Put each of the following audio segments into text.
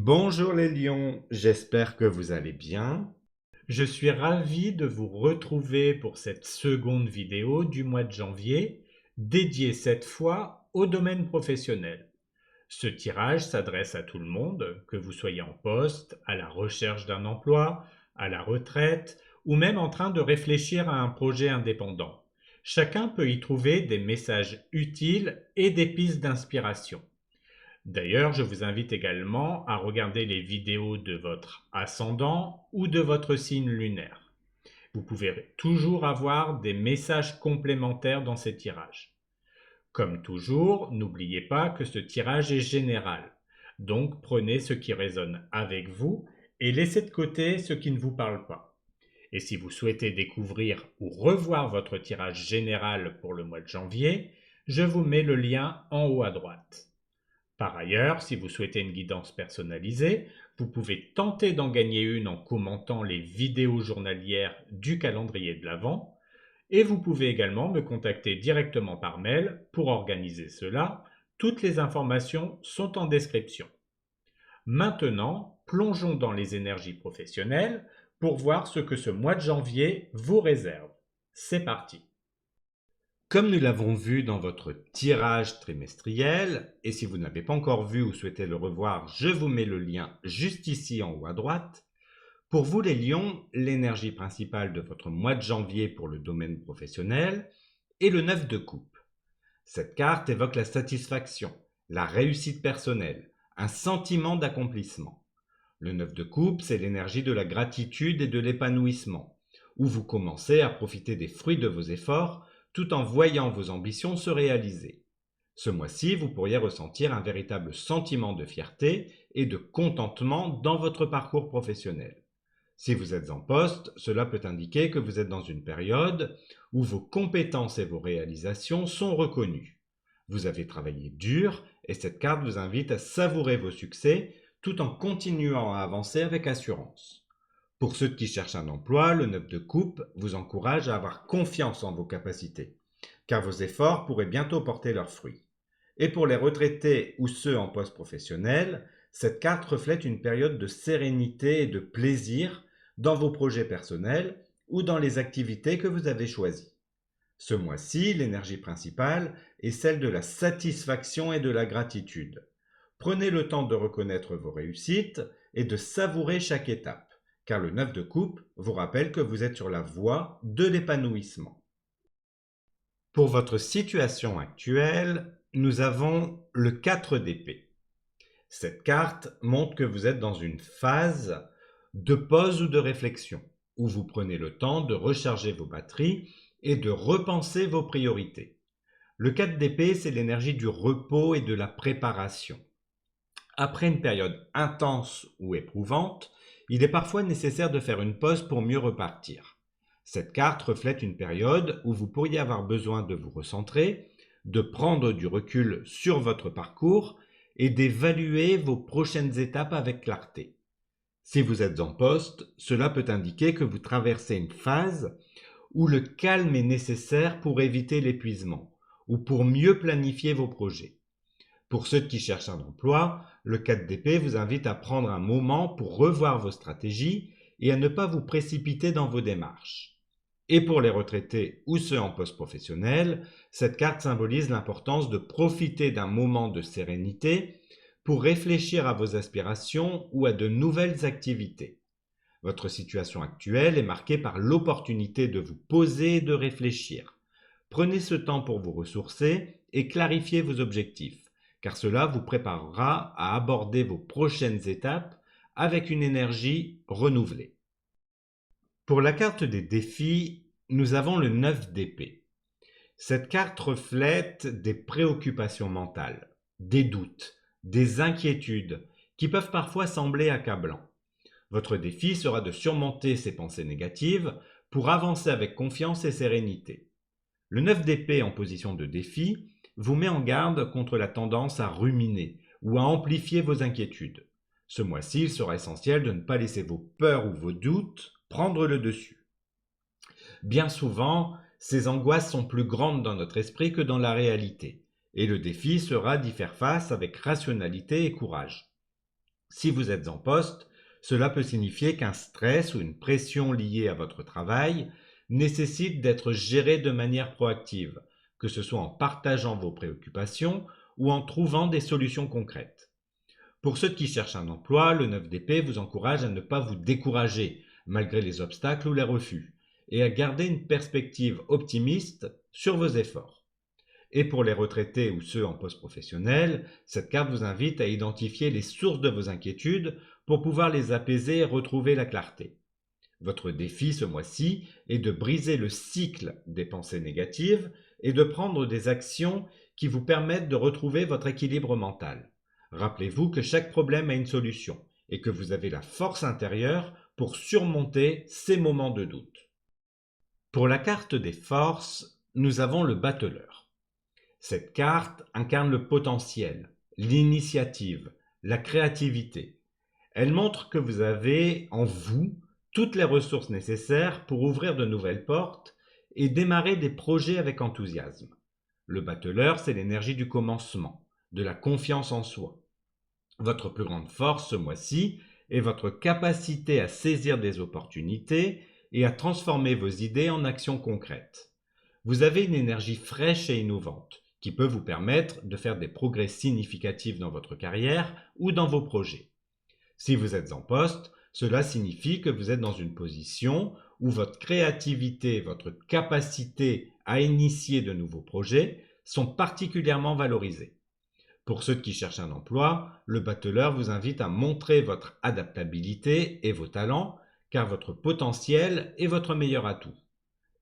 Bonjour les lions, j'espère que vous allez bien. Je suis ravi de vous retrouver pour cette seconde vidéo du mois de janvier, dédiée cette fois au domaine professionnel. Ce tirage s'adresse à tout le monde, que vous soyez en poste, à la recherche d'un emploi, à la retraite ou même en train de réfléchir à un projet indépendant. Chacun peut y trouver des messages utiles et des pistes d'inspiration. D'ailleurs, je vous invite également à regarder les vidéos de votre ascendant ou de votre signe lunaire. Vous pouvez toujours avoir des messages complémentaires dans ces tirages. Comme toujours, n'oubliez pas que ce tirage est général. Donc prenez ce qui résonne avec vous et laissez de côté ce qui ne vous parle pas. Et si vous souhaitez découvrir ou revoir votre tirage général pour le mois de janvier, je vous mets le lien en haut à droite. Par ailleurs, si vous souhaitez une guidance personnalisée, vous pouvez tenter d'en gagner une en commentant les vidéos journalières du calendrier de l'Avent et vous pouvez également me contacter directement par mail pour organiser cela. Toutes les informations sont en description. Maintenant, plongeons dans les énergies professionnelles pour voir ce que ce mois de janvier vous réserve. C'est parti! Comme nous l'avons vu dans votre tirage trimestriel, et si vous ne l'avez pas encore vu ou souhaitez le revoir, je vous mets le lien juste ici en haut à droite. Pour vous les lions, l'énergie principale de votre mois de janvier pour le domaine professionnel est le 9 de coupe. Cette carte évoque la satisfaction, la réussite personnelle, un sentiment d'accomplissement. Le 9 de coupe, c'est l'énergie de la gratitude et de l'épanouissement, où vous commencez à profiter des fruits de vos efforts tout en voyant vos ambitions se réaliser. Ce mois-ci, vous pourriez ressentir un véritable sentiment de fierté et de contentement dans votre parcours professionnel. Si vous êtes en poste, cela peut indiquer que vous êtes dans une période où vos compétences et vos réalisations sont reconnues. Vous avez travaillé dur et cette carte vous invite à savourer vos succès tout en continuant à avancer avec assurance. Pour ceux qui cherchent un emploi, le 9 de coupe vous encourage à avoir confiance en vos capacités, car vos efforts pourraient bientôt porter leurs fruits. Et pour les retraités ou ceux en poste professionnel, cette carte reflète une période de sérénité et de plaisir dans vos projets personnels ou dans les activités que vous avez choisies. Ce mois-ci, l'énergie principale est celle de la satisfaction et de la gratitude. Prenez le temps de reconnaître vos réussites et de savourer chaque étape, car le 9 de coupe vous rappelle que vous êtes sur la voie de l'épanouissement. Pour votre situation actuelle, nous avons le 4 d'épée. Cette carte montre que vous êtes dans une phase de pause ou de réflexion, où vous prenez le temps de recharger vos batteries et de repenser vos priorités. Le 4 d'épée, c'est l'énergie du repos et de la préparation. Après une période intense ou éprouvante, il est parfois nécessaire de faire une pause pour mieux repartir. Cette carte reflète une période où vous pourriez avoir besoin de vous recentrer, de prendre du recul sur votre parcours et d'évaluer vos prochaines étapes avec clarté. Si vous êtes en poste, cela peut indiquer que vous traversez une phase où le calme est nécessaire pour éviter l'épuisement ou pour mieux planifier vos projets. Pour ceux qui cherchent un emploi, le 4 d'épée vous invite à prendre un moment pour revoir vos stratégies et à ne pas vous précipiter dans vos démarches. Et pour les retraités ou ceux en poste professionnel, cette carte symbolise l'importance de profiter d'un moment de sérénité pour réfléchir à vos aspirations ou à de nouvelles activités. Votre situation actuelle est marquée par l'opportunité de vous poser et de réfléchir. Prenez ce temps pour vous ressourcer et clarifier vos objectifs, car cela vous préparera à aborder vos prochaines étapes avec une énergie renouvelée. Pour la carte des défis, nous avons le 9 d'épée. Cette carte reflète des préoccupations mentales, des doutes, des inquiétudes qui peuvent parfois sembler accablants. Votre défi sera de surmonter ces pensées négatives pour avancer avec confiance et sérénité. Le 9 d'épée en position de défi vous met en garde contre la tendance à ruminer ou à amplifier vos inquiétudes. Ce mois-ci, il sera essentiel de ne pas laisser vos peurs ou vos doutes prendre le dessus. Bien souvent, ces angoisses sont plus grandes dans notre esprit que dans la réalité, et le défi sera d'y faire face avec rationalité et courage. Si vous êtes en poste, cela peut signifier qu'un stress ou une pression liée à votre travail nécessite d'être géré de manière proactive, que ce soit en partageant vos préoccupations ou en trouvant des solutions concrètes. Pour ceux qui cherchent un emploi, le 9 d'épée vous encourage à ne pas vous décourager malgré les obstacles ou les refus et à garder une perspective optimiste sur vos efforts. Et pour les retraités ou ceux en poste professionnel, cette carte vous invite à identifier les sources de vos inquiétudes pour pouvoir les apaiser et retrouver la clarté. Votre défi ce mois-ci est de briser le cycle des pensées négatives et de prendre des actions qui vous permettent de retrouver votre équilibre mental. Rappelez-vous que chaque problème a une solution et que vous avez la force intérieure pour surmonter ces moments de doute. Pour la carte des forces, nous avons le battleur. Cette carte incarne le potentiel, l'initiative, la créativité. Elle montre que vous avez en vous toutes les ressources nécessaires pour ouvrir de nouvelles portes et démarrer des projets avec enthousiasme. Le battleur, c'est l'énergie du commencement, de la confiance en soi. Votre plus grande force ce mois-ci est votre capacité à saisir des opportunités et à transformer vos idées en actions concrètes. Vous avez une énergie fraîche et innovante qui peut vous permettre de faire des progrès significatifs dans votre carrière ou dans vos projets. Si vous êtes en poste, cela signifie que vous êtes dans une position où votre créativité, votre capacité à initier de nouveaux projets sont particulièrement valorisées. Pour ceux qui cherchent un emploi, le battleur vous invite à montrer votre adaptabilité et vos talents, car votre potentiel est votre meilleur atout.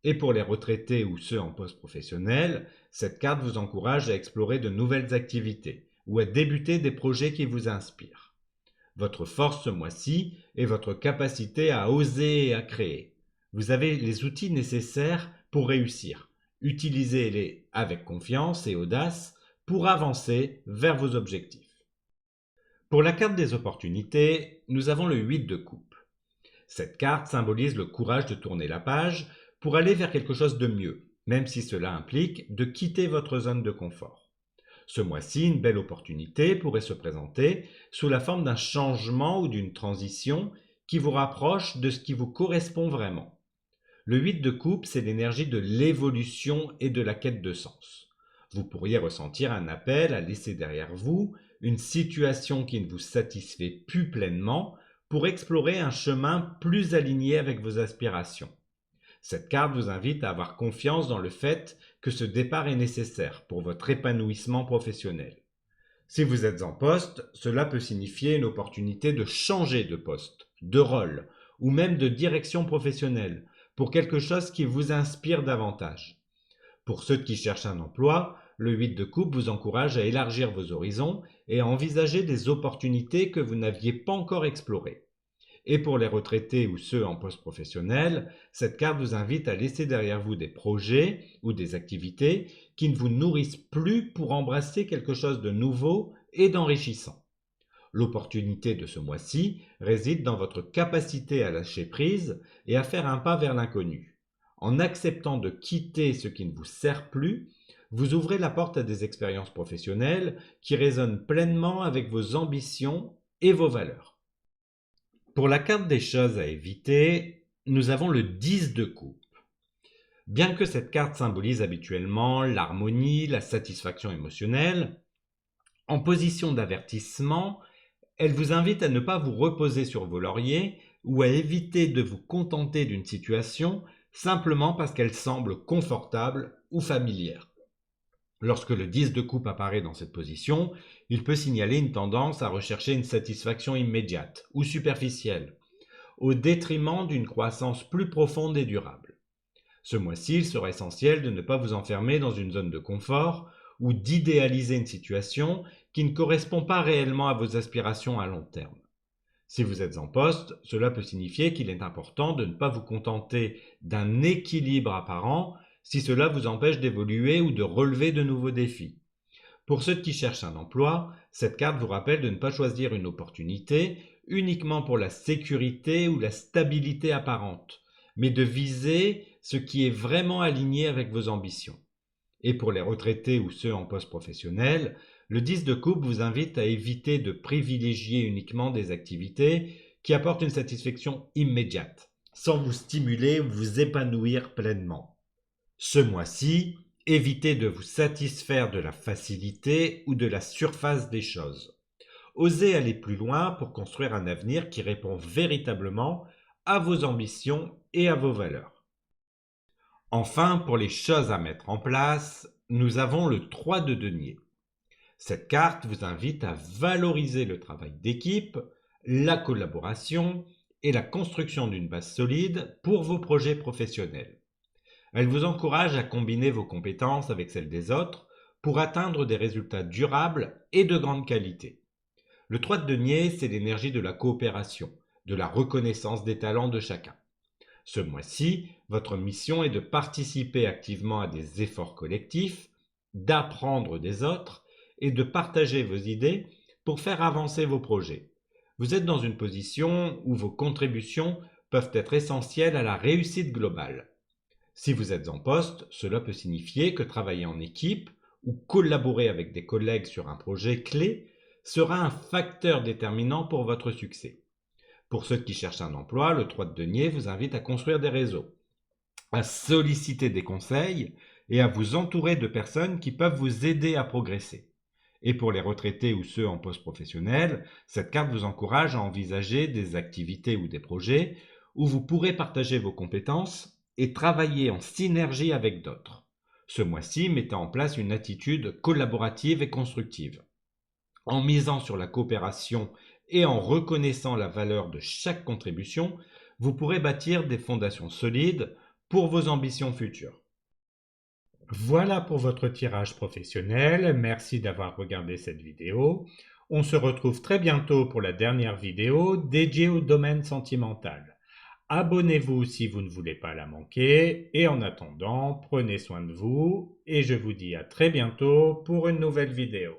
Et pour les retraités ou ceux en poste professionnel, cette carte vous encourage à explorer de nouvelles activités ou à débuter des projets qui vous inspirent. Votre force ce mois-ci est votre capacité à oser et à créer. Vous avez les outils nécessaires pour réussir. Utilisez-les avec confiance et audace pour avancer vers vos objectifs. Pour la carte des opportunités, nous avons le 8 de coupe. Cette carte symbolise le courage de tourner la page pour aller vers quelque chose de mieux, même si cela implique de quitter votre zone de confort. Ce mois-ci, une belle opportunité pourrait se présenter sous la forme d'un changement ou d'une transition qui vous rapproche de ce qui vous correspond vraiment. Le 8 de coupe, c'est l'énergie de l'évolution et de la quête de sens. Vous pourriez ressentir un appel à laisser derrière vous une situation qui ne vous satisfait plus pleinement pour explorer un chemin plus aligné avec vos aspirations. Cette carte vous invite à avoir confiance dans le fait que ce départ est nécessaire pour votre épanouissement professionnel. Si vous êtes en poste, cela peut signifier une opportunité de changer de poste, de rôle ou même de direction professionnelle pour quelque chose qui vous inspire davantage. Pour ceux qui cherchent un emploi, le 8 de coupe vous encourage à élargir vos horizons et à envisager des opportunités que vous n'aviez pas encore explorées. Et pour les retraités ou ceux en poste professionnel, cette carte vous invite à laisser derrière vous des projets ou des activités qui ne vous nourrissent plus pour embrasser quelque chose de nouveau et d'enrichissant. L'opportunité de ce mois-ci réside dans votre capacité à lâcher prise et à faire un pas vers l'inconnu. En acceptant de quitter ce qui ne vous sert plus, vous ouvrez la porte à des expériences professionnelles qui résonnent pleinement avec vos ambitions et vos valeurs. Pour la carte des choses à éviter, nous avons le 10 de coupe. Bien que cette carte symbolise habituellement l'harmonie, la satisfaction émotionnelle, en position d'avertissement, elle vous invite à ne pas vous reposer sur vos lauriers ou à éviter de vous contenter d'une situation simplement parce qu'elle semble confortable ou familière. Lorsque le 10 de coupe apparaît dans cette position, il peut signaler une tendance à rechercher une satisfaction immédiate ou superficielle, au détriment d'une croissance plus profonde et durable. Ce mois-ci, il sera essentiel de ne pas vous enfermer dans une zone de confort ou d'idéaliser une situation qui ne correspond pas réellement à vos aspirations à long terme. Si vous êtes en poste, cela peut signifier qu'il est important de ne pas vous contenter d'un équilibre apparent si cela vous empêche d'évoluer ou de relever de nouveaux défis. Pour ceux qui cherchent un emploi, cette carte vous rappelle de ne pas choisir une opportunité uniquement pour la sécurité ou la stabilité apparente, mais de viser ce qui est vraiment aligné avec vos ambitions. Et pour les retraités ou ceux en poste professionnel, le 10 de coupe vous invite à éviter de privilégier uniquement des activités qui apportent une satisfaction immédiate, sans vous stimuler ou vous épanouir pleinement. Ce mois-ci, évitez de vous satisfaire de la facilité ou de la surface des choses. Osez aller plus loin pour construire un avenir qui répond véritablement à vos ambitions et à vos valeurs. Enfin, pour les choses à mettre en place, nous avons le 3 de denier. Cette carte vous invite à valoriser le travail d'équipe, la collaboration et la construction d'une base solide pour vos projets professionnels. Elle vous encourage à combiner vos compétences avec celles des autres pour atteindre des résultats durables et de grande qualité. Le 3 de denier, c'est l'énergie de la coopération, de la reconnaissance des talents de chacun. Ce mois-ci, votre mission est de participer activement à des efforts collectifs, d'apprendre des autres et de partager vos idées pour faire avancer vos projets. Vous êtes dans une position où vos contributions peuvent être essentielles à la réussite globale. Si vous êtes en poste, cela peut signifier que travailler en équipe ou collaborer avec des collègues sur un projet clé sera un facteur déterminant pour votre succès. Pour ceux qui cherchent un emploi, le 3 de denier vous invite à construire des réseaux, à solliciter des conseils et à vous entourer de personnes qui peuvent vous aider à progresser. Et pour les retraités ou ceux en poste professionnel, cette carte vous encourage à envisager des activités ou des projets où vous pourrez partager vos compétences et travailler en synergie avec d'autres. Ce mois-ci, mettez en place une attitude collaborative et constructive. En misant sur la coopération et en reconnaissant la valeur de chaque contribution, vous pourrez bâtir des fondations solides pour vos ambitions futures. Voilà pour votre tirage professionnel. Merci d'avoir regardé cette vidéo. On se retrouve très bientôt pour la dernière vidéo dédiée au domaine sentimental. Abonnez-vous si vous ne voulez pas la manquer. Et en attendant, prenez soin de vous et je vous dis à très bientôt pour une nouvelle vidéo.